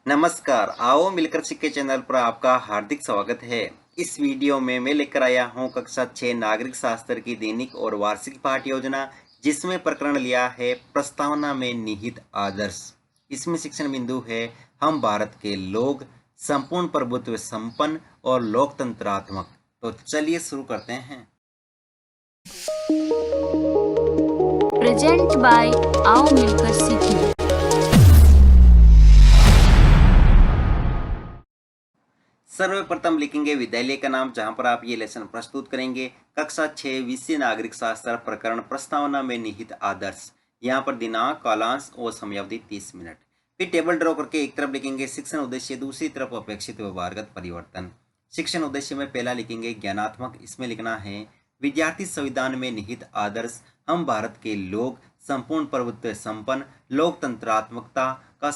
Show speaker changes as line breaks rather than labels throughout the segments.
नमस्कार, आओ मिलकर सीखे चैनल पर आपका हार्दिक स्वागत है। इस वीडियो में मैं लेकर आया हूं कक्षा 6 नागरिक शास्त्र की दैनिक और वार्षिक पाठ योजना, जिसमें प्रकरण लिया है प्रस्तावना में निहित आदर्श। इसमें शिक्षण बिंदु है हम भारत के लोग, संपूर्ण प्रभुत्व संपन्न और लोकतंत्रात्मक। तो चलिए शुरू करते हैं।
प्रेजेंट बाय आओ मिलकर सीखें।
सर्वप्रथम लिखेंगे विद्यालय का नाम, जहां पर आप ये लेसन प्रस्तुत करेंगे। कक्षा 6 विषय नागरिक शास्त्र, प्रकरण प्रस्तावना में निहित आदर्श। यहाँ पर दिनांक, कालांश और समयावधि 30 मिनट। फिर टेबल ड्रॉ करके एक तरफ लिखेंगे शिक्षण उद्देश्य, दूसरी तरफ अपेक्षित व्यवहारगत परिवर्तन। शिक्षण उद्देश्य में पहला लिखेंगे ज्ञानात्मक। इसमें लिखना है विद्यार्थी संविधान में निहित आदर्श हम भारत के लोग, संपूर्ण प्रभुत्व संपन्न लोकतंत्रात्मकता का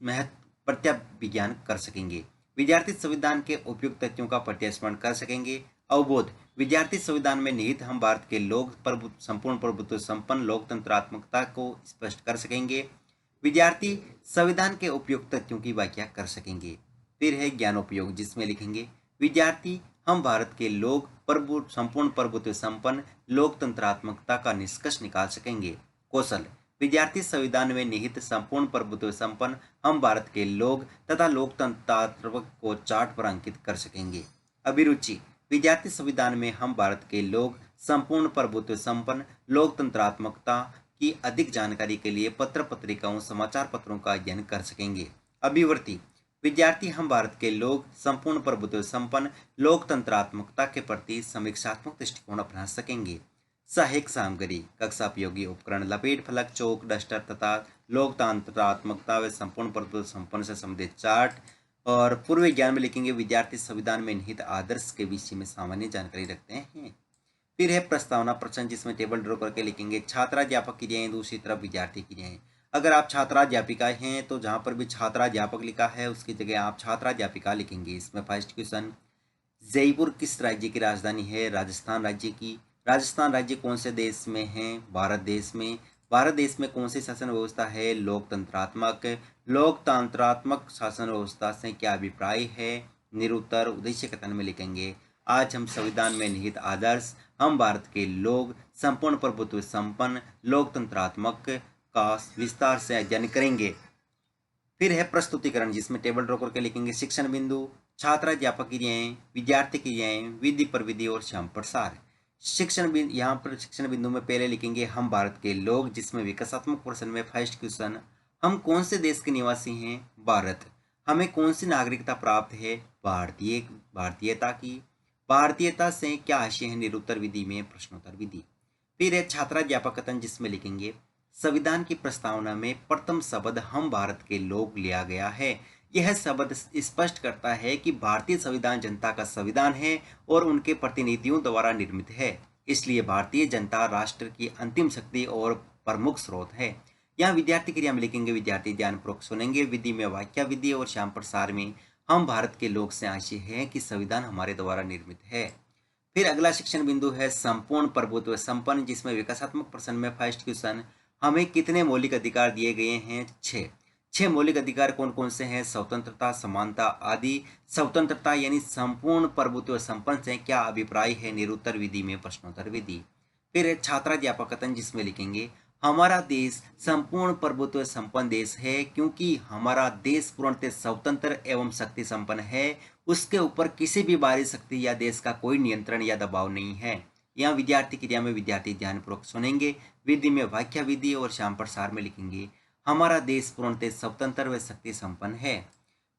महत्व प्रत्याभिज्ञान कर सकेंगे। विद्यार्थी संविधान के उपयुक्त तथ्यों का प्रत्यास्मरण कर सकेंगे। अवबोध, विद्यार्थी संविधान में निहित हम भारत के लोग संपूर्ण प्रभुत्व संपन्न लोकतंत्रात्मकता को स्पष्ट कर सकेंगे। विद्यार्थी संविधान के उपयुक्त तथ्यों की व्याख्या कर सकेंगे। फिर है ज्ञानोपयोग, जिसमें लिखेंगे विद्यार्थी हम भारत के लोग संपूर्ण प्रभुत्व संपन्न लोकतंत्रात्मकता का निष्कर्ष निकाल सकेंगे। कौशल, विद्यार्थी संविधान में निहित संपूर्ण प्रभुत्व संपन्न हम भारत के लोग तथा लोकतंत्र को चार्ट पर अंकित कर सकेंगे। अभिरुचि, विद्यार्थी संविधान में हम भारत के लोग संपूर्ण प्रभुत्व संपन्न लोकतंत्रात्मकता की अधिक जानकारी के लिए पत्र पत्रिकाओं समाचार पत्रों का अध्ययन कर सकेंगे। अभिवृत्ति, विद्यार्थी हम भारत के लोग संपूर्ण प्रभुत्व संपन्न लोकतंत्रात्मकता के प्रति समीक्षात्मक दृष्टिकोण अपना सकेंगे। सहायक सामग्री, कक्षा उपयोगी उपकरण, लपेट फलक, चौक, डस्टर तथा लोकतंत्रात्मकता व संपूर्ण प्रभुत्व संपन्न से संबंधित चार्ट। और पूर्व ज्ञान में लिखेंगे विद्यार्थी संविधान में निहित आदर्श के विषय में सामान्य जानकारी रखते हैं। फिर है प्रस्तावना प्रश्न, जिसमें टेबल ड्रॉ करके लिखेंगे छात्राध्यापक क्रियाएं, दूसरी तरफ विद्यार्थी क्रियाएं। अगर आप छात्राध्यापिका हैं तो जहां पर भी छात्राध्यापक लिखा है उसकी जगह आप छात्राध्यापिका लिखेंगे। इसमें फर्स्ट क्वेश्चन, जयपुर किस राज्य की राजधानी है? राजस्थान राज्य की। राजस्थान राज्य कौन से देश में है? भारत देश में। भारत देश में कौन सी शासन व्यवस्था है? लोकतंत्रात्मक। लोकतंत्रात्मक शासन व्यवस्था से क्या अभिप्राय है? निरुत्तर। उद्देश्य कथन में लिखेंगे आज हम संविधान में निहित आदर्श हम भारत के लोग संपूर्ण प्रभुत्व संपन्न लोकतंत्रात्मक का विस्तार से अध्ययन करेंगे। फिर है प्रस्तुतिकरण, जिसमें टेबल ड्रॉ करके लिखेंगे शिक्षण बिंदु, छात्राध्यापक क्रियाएं, विद्यार्थी क्रियाएं, विधि प्रविधि और श्याम प्रसार। शिक्षण बिंदु, यहाँ पर शिक्षण बिंदु में पहले लिखेंगे हम भारत के लोग, जिसमें विकासात्मक प्रश्न में फर्स्ट क्वेश्चन, हम कौन से देश के निवासी हैं? भारत। हमें कौन सी नागरिकता प्राप्त है? भारतीयता की। भारतीयता से क्या आशय है? निरुत्तर विधि में प्रश्नोत्तर विधि। फिर है छात्राध्यापक कथन, जिसमें लिखेंगे संविधान की प्रस्तावना में प्रथम शब्द हम भारत के लोग लिया गया है। यह शब्द स्पष्ट करता है कि भारतीय संविधान जनता का संविधान है और उनके प्रतिनिधियों द्वारा निर्मित है, इसलिए भारतीय जनता राष्ट्र की अंतिम शक्ति और प्रमुख स्रोत है। यहाँ विद्यार्थी क्रिया में लिखेंगे विद्यार्थी ध्यानपूर्वक सुनेंगे। विधि में वाक्य विधि और श्याम प्रसार में हम भारत के लोग से आशय है कि संविधान हमारे द्वारा निर्मित है। फिर अगला शिक्षण बिंदु है संपूर्ण प्रभुत्व संपन्न, जिसमें विकासात्मक प्रश्न में फर्स्ट क्वेश्चन, हमें कितने मौलिक अधिकार दिए गए हैं? 6 मौलिक अधिकार कौन कौन से हैं? स्वतंत्रता, समानता आदि। स्वतंत्रता यानी संपूर्ण प्रभुत्व संपन्न से क्या अभिप्राय है? निरुत्तर विधि में प्रश्नोत्तर विधि। फिर छात्राध्यापक कथन, जिसमें लिखेंगे हमारा देश संपूर्ण प्रभुत्व संपन्न देश है क्योंकि हमारा देश पूर्णतः स्वतंत्र एवं शक्ति संपन्न है। उसके ऊपर किसी भी बाहरी शक्ति या देश का कोई नियंत्रण या दबाव नहीं है। यहाँ विद्यार्थी क्रिया में विद्यार्थी ध्यानपूर्वक सुनेंगे। विधि में वाक्य विधि और श्याम प्रसार में लिखेंगे हमारा देश पूर्णतः स्वतंत्र व शक्ति संपन्न है।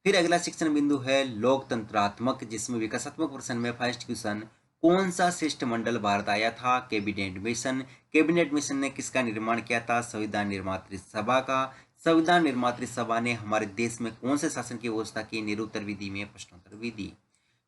फिर अगला शिक्षण बिंदु है लोकतंत्रात्मक, जिसमें विकासात्मक प्रश्न में फर्स्ट क्वेश्चन, कौन सा शिष्टमंडल भारत आया था? Cabinet mission. कैबिनेट मिशन ने किसका निर्माण किया था? संविधान निर्मात्री सभा का। संविधान निर्मात्री सभा ने हमारे देश में कौन से शासन की व्यवस्था की? निरुत्तर विधि में प्रश्नोत्तर विधि।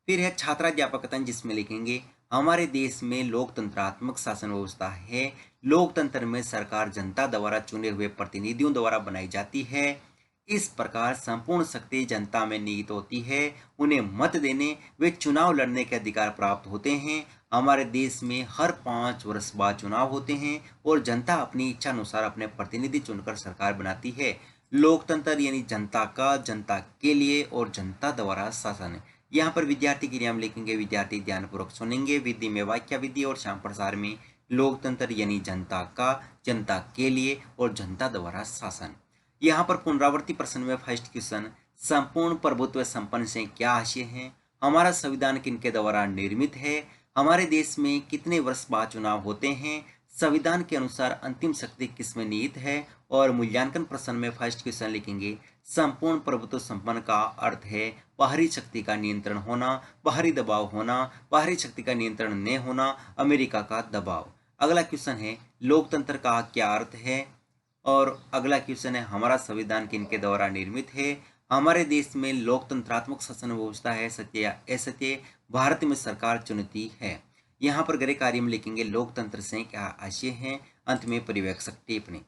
फिर है छात्राध्यापक कथन, जिसमें लिखेंगे हमारे देश में लोकतंत्रात्मक शासन व्यवस्था है। लोकतंत्र में सरकार जनता द्वारा चुने हुए प्रतिनिधियों द्वारा बनाई जाती है। इस प्रकार संपूर्ण शक्ति जनता में निहित होती है। उन्हें मत देने वे चुनाव लड़ने के अधिकार प्राप्त होते हैं। हमारे देश में हर 5 वर्ष बाद चुनाव होते हैं और जनता अपनी इच्छा अनुसार अपने प्रतिनिधि चुनकर सरकार बनाती है। लोकतंत्र यानी जनता का, जनता के लिए और जनता द्वारा शासन। यहाँ पर विद्यार्थी के लिए हम लिखेंगे, विद्यार्थी ध्यानपूर्वक सुनेंगे। विधि में वाक्य विधि और शाम प्रसार में लोकतंत्र यानी जनता का, जनता के लिए और जनता द्वारा शासन। यहाँ पर पुनरावृत्ति प्रश्न में फर्स्ट क्वेश्चन, संपूर्ण प्रभुत्व संपन्न से क्या आशय है? हमारा संविधान किनके द्वारा निर्मित है? हमारे देश में कितने वर्ष बाद चुनाव होते हैं? संविधान के अनुसार अंतिम शक्ति किसमें निहित है? और मूल्यांकन प्रश्न में फर्स्ट क्वेश्चन लिखेंगे, संपूर्ण प्रभुत्व संपन्न का अर्थ है बाहरी शक्ति का नियंत्रण होना, बाहरी दबाव होना, बाहरी शक्ति का नियंत्रण न होना, अमेरिका का दबाव। अगला क्वेश्चन है, लोकतंत्र का क्या अर्थ है? और अगला क्वेश्चन है, हमारा संविधान किनके द्वारा निर्मित है? हमारे देश में लोकतंत्रात्मक शासन व्यवस्था है, सत्य या असत्य? भारत में सरकार चुनती है। यहाँ पर गृह कार्य में लिखेंगे, लोकतंत्र से क्या आशय है? अंत में पर्यवेक्षक टिप्पणी।